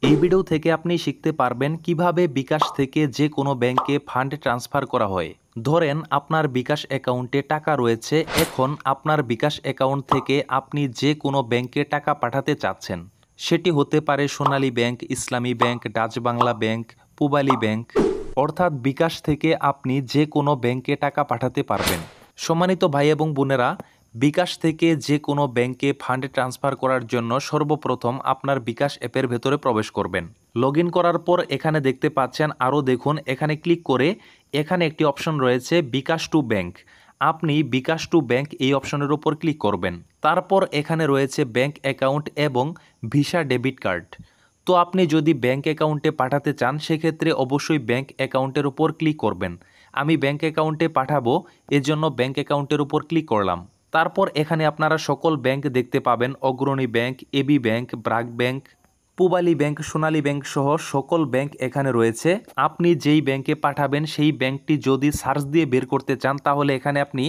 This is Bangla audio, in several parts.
এই ভিডিও থেকে আপনি শিখতে পারবেন কিভাবে বিকাশ থেকে যে কোনো ব্যাংকে ফান্ড ট্রান্সফার করা হয়। ধরেন আপনার বিকাশ অ্যাকাউন্টে টাকা রয়েছে, এখন আপনার বিকাশ অ্যাকাউন্ট থেকে আপনি যে কোনো ব্যাংকে টাকা পাঠাতে চাচ্ছেন। সেটি হতে পারে সোনালী ব্যাংক, ইসলামী bank, Dutch Bangla bank, Pubali bank, অর্থাৎ বিকাশ থেকে আপনি যে কোনো ব্যাংকে টাকা পাঠাতে পারবেন। সম্মানিত ভাই এবং বোনেরা, বিকাশ থেকে যে কোনো ব্যাংকে ফান্ড ট্রান্সফার করার জন্য সর্বপ্রথম আপনার বিকাশ অ্যাপের ভেতরে প্রবেশ করবেন। লগ ইন করার পর এখানে দেখতে পাচ্ছেন, আরও দেখুন, এখানে ক্লিক করে এখানে একটি অপশন রয়েছে বিকাশ টু ব্যাংক। আপনি বিকাশ টু ব্যাংক এই অপশনের উপর ক্লিক করবেন। তারপর এখানে রয়েছে ব্যাংক অ্যাকাউন্ট এবং ভিসা ডেবিট কার্ড। তো আপনি যদি ব্যাংক অ্যাকাউন্টে পাঠাতে চান সেক্ষেত্রে অবশ্যই ব্যাংক অ্যাকাউন্টের উপর ক্লিক করবেন। আমি ব্যাংক অ্যাকাউন্টে পাঠাবো, এজন্য ব্যাংক অ্যাকাউন্টের উপর ক্লিক করলাম। তারপর এখানে আপনারা সকল ব্যাংক দেখতে পাবেন, Agrani bank, AB bank, BRAC bank, Pubali bank, Sonali bank সহ সকল ব্যাংক এখানে রয়েছে। আপনি যেই ব্যাংকে পাঠাবেন সেই ব্যাংকটি যদি সার্চ দিয়ে বের করতে চান তাহলে এখানে আপনি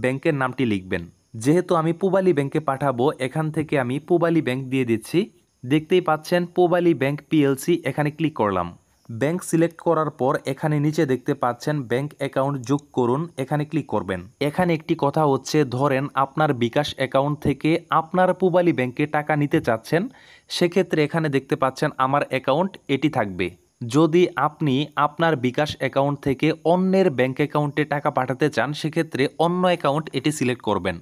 ব্যাংকের নামটি লিখবেন। যেহেতু আমি পূবালী ব্যাংকে পাঠাবো, এখান থেকে আমি পূবালী ব্যাংক দিয়ে দিচ্ছি। দেখতেই পাচ্ছেন পূবালী ব্যাংক পিএলসি, এখানে ক্লিক করলাম। ব্যাংক সিলেক্ট করার পর এখানে নিচে দেখতে পাচ্ছেন ব্যাংক অ্যাকাউন্ট যোগ করুন, এখানে ক্লিক করবেন। এখানে একটি কথা হচ্ছে, ধরেন আপনার বিকাশ অ্যাকাউন্ট থেকে আপনার পূবালী ব্যাংকে টাকা নিতে চাচ্ছেন, সেক্ষেত্রে এখানে দেখতে পাচ্ছেন আমার অ্যাকাউন্ট এটি থাকবে। যদি আপনি আপনার বিকাশ অ্যাকাউন্ট থেকে অন্যের ব্যাংক অ্যাকাউন্টে টাকা পাঠাতে চান সেক্ষেত্রে অন্য অ্যাকাউন্ট এটি সিলেক্ট করবেন।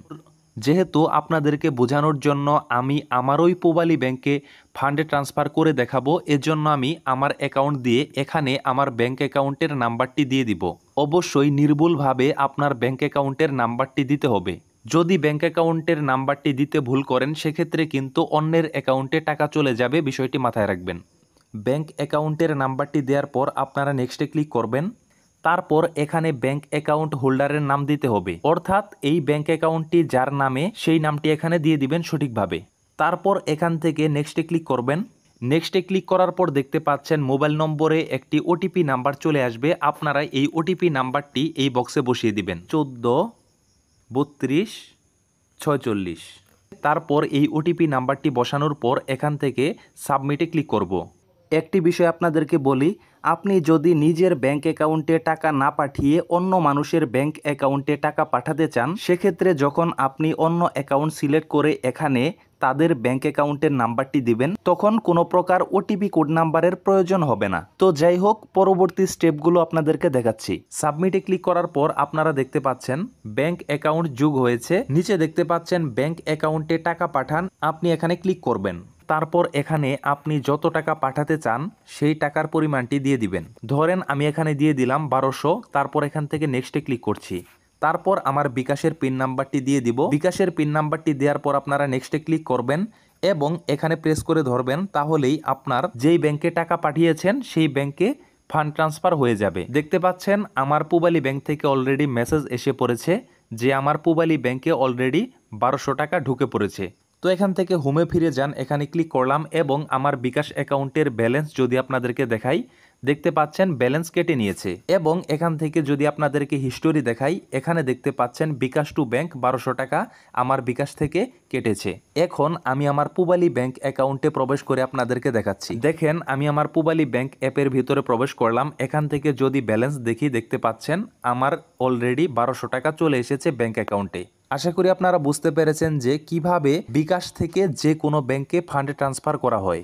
যেহেতু আপনাদেরকে বোঝানোর জন্য আমি আমারই পূবালী ব্যাংকে ফান্ডে ট্রান্সফার করে দেখাবো, এজন্য আমি আমার অ্যাকাউন্ট দিয়ে এখানে আমার ব্যাংক অ্যাকাউন্টের নাম্বারটি দিয়ে দিব। অবশ্যই নির্ভুলভাবে আপনার ব্যাংক অ্যাকাউন্টের নাম্বারটি দিতে হবে। যদি ব্যাংক অ্যাকাউন্টের নাম্বারটি দিতে ভুল করেন সেক্ষেত্রে কিন্তু অন্যের অ্যাকাউন্টে টাকা চলে যাবে, বিষয়টি মাথায় রাখবেন। ব্যাংক অ্যাকাউন্টের নাম্বারটি দেওয়ার পর আপনারা নেক্সটে ক্লিক করবেন। তারপর এখানে ব্যাংক অ্যাকাউন্ট হোল্ডারের নাম দিতে হবে, অর্থাৎ এই ব্যাংক অ্যাকাউন্টটি যার নামে সেই নামটি এখানে দিয়ে দিবেন সঠিকভাবে। তারপর এখান থেকে নেক্সটে ক্লিক করবেন। নেক্সটে ক্লিক করার পর দেখতে পাচ্ছেন মোবাইল নম্বরে একটি ওটিপি নাম্বার চলে আসবে। আপনারা এই ওটিপি নাম্বারটি এই বক্সে বসিয়ে দিবেন, 143246। তারপর এই ওটিপি নাম্বারটি বসানোর পর এখান থেকে সাবমিটে ক্লিক করব। একটি বিষয় আপনাদেরকে বলি, আপনি যদি নিজের ব্যাংক অ্যাকাউন্টে টাকা না পাঠিয়ে অন্য মানুষের ব্যাংক অ্যাকাউন্টে টাকা পাঠাতে চান, সেক্ষেত্রে যখন আপনি অন্য অ্যাকাউন্ট সিলেক্ট করে এখানে তাদের ব্যাংক অ্যাকাউন্টের নাম্বারটি দিবেন, তখন কোনো প্রকার ওটিপি কোড নাম্বারের প্রয়োজন হবে না। তো যাই হোক, পরবর্তী স্টেপগুলো আপনাদেরকে দেখাচ্ছি। সাবমিটে ক্লিক করার পর আপনারা দেখতে পাচ্ছেন ব্যাংক অ্যাকাউন্ট যোগ হয়েছে। নিচে দেখতে পাচ্ছেন ব্যাংক অ্যাকাউন্টে টাকা পাঠান, আপনি এখানে ক্লিক করবেন। তারপর এখানে আপনি যত টাকা পাঠাতে চান সেই টাকার পরিমাণটি দিয়ে দিবেন। ধরেন আমি এখানে দিয়ে দিলাম 1200। তারপর এখান থেকে নেক্সটে ক্লিক করছি। তারপর আমার বিকাশের পিন নাম্বারটি দিয়ে দিব। বিকাশের পিন নাম্বারটি দেওয়ার পর আপনারা নেক্সটে ক্লিক করবেন এবং এখানে প্রেস করে ধরবেন, তাহলেই আপনার যেই ব্যাংকে টাকা পাঠিয়েছেন সেই ব্যাংকে ফান্ড ট্রান্সফার হয়ে যাবে। দেখতে পাচ্ছেন আমার পূবালী ব্যাংক থেকে অলরেডি মেসেজ এসে পড়েছে যে আমার পূবালী ব্যাংকে অলরেডি 1200 টাকা ঢুকে পড়েছে। তো এখান থেকে হোমে ফিরে যান, এখানে ক্লিক করলাম এবং আমার বিকাশ অ্যাকাউন্টের ব্যালেন্স যদি আপনাদেরকে দেখাই, দেখতে পাচ্ছেন ব্যালেন্স কেটে নিয়েছে। এবং এখান থেকে যদি আপনাদেরকে হিস্টোরি দেখাই, এখানে দেখতে পাচ্ছেন বিকাশ টু ব্যাংক 1200 টাকা আমার বিকাশ থেকে কেটেছে। এখন আমি আমার পূবালী ব্যাংক অ্যাকাউন্টে প্রবেশ করে আপনাদেরকে দেখাচ্ছি। দেখেন আমি আমার পূবালী ব্যাংক অ্যাপের ভিতরে প্রবেশ করলাম। এখান থেকে যদি ব্যালেন্স দেখি, দেখতে পাচ্ছেন আমার অলরেডি 1200 টাকা চলে এসেছে ব্যাংক অ্যাকাউন্টে। আশা করি আপনারা বুঝতে পেরেছেন যে কিভাবে বিকাশ থেকে যে কোনো ব্যাংকে ফান্ড ট্রান্সফার করা হয়।